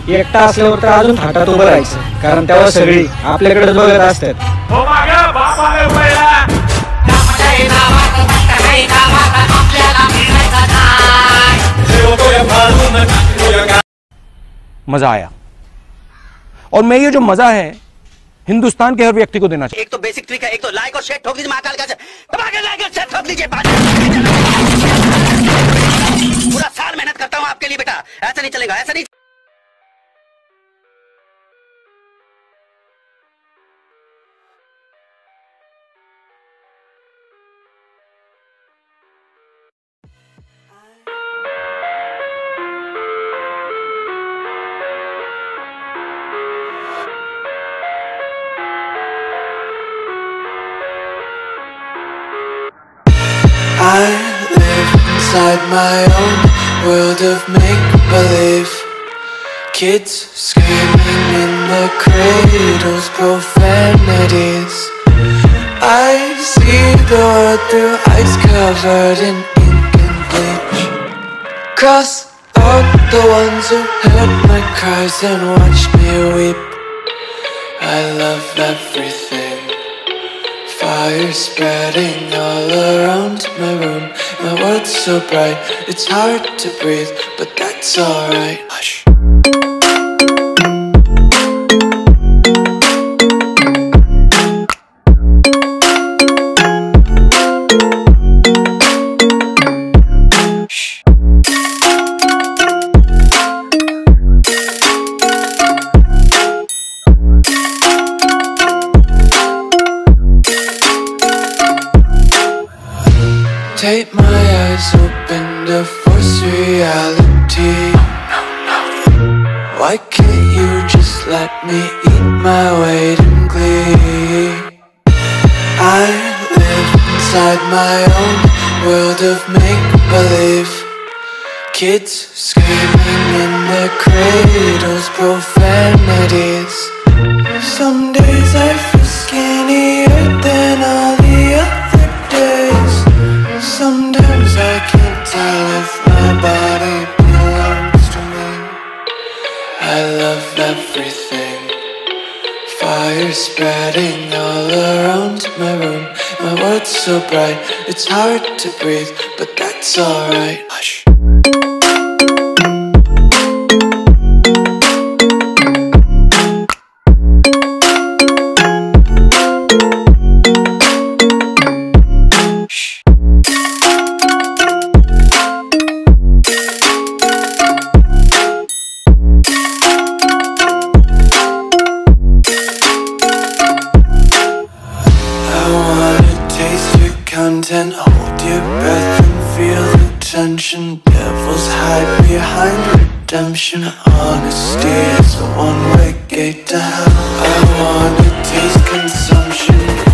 एकटा असल्यावर तर अजून थाटात उभं राहायचं, कारण तेव्हा सगळी आपल्याकडे बघत असतात. मजा आया, और मैं ये जो मजा है हिंदुस्तान के हर व्यक्ति को देना चाहिए. एक तो बेसिक ट्रिक है, एक तो लाइक और शेयर ठोक दीजिए, महाकाल का लाइक और शेयर ठोक दीजिए. पूरा साल मेहनत करता हूँ आपके लिए बेटा, ऐसा नहीं चलेगा, ऐसा नहीं. I live inside my own world of make-believe. Kids screaming in the cradles, profanities. I see the world through ice covered in ink and bleach. Cross out the ones who heard my cries and watched me weep. I love everything. Fire spreading all around my room. My world's so bright, it's hard to breathe, but that's alright. Hush. Tape my eyes open to force reality. Why can't you just let me eat my weight in glee? I live inside my own world of make-believe. Kids screaming in their cradles, profanities. Some days I feel skinnier than all the other days. Sometimes I can't tell if my body belongs to me. I love everything. Fire spreading all around my room. My world's so bright, it's hard to breathe, but that's alright. Hush. Content, hold your breath and feel the tension. Devils hide behind redemption. Honesty is a one-way gate to hell. I wanna taste consumption.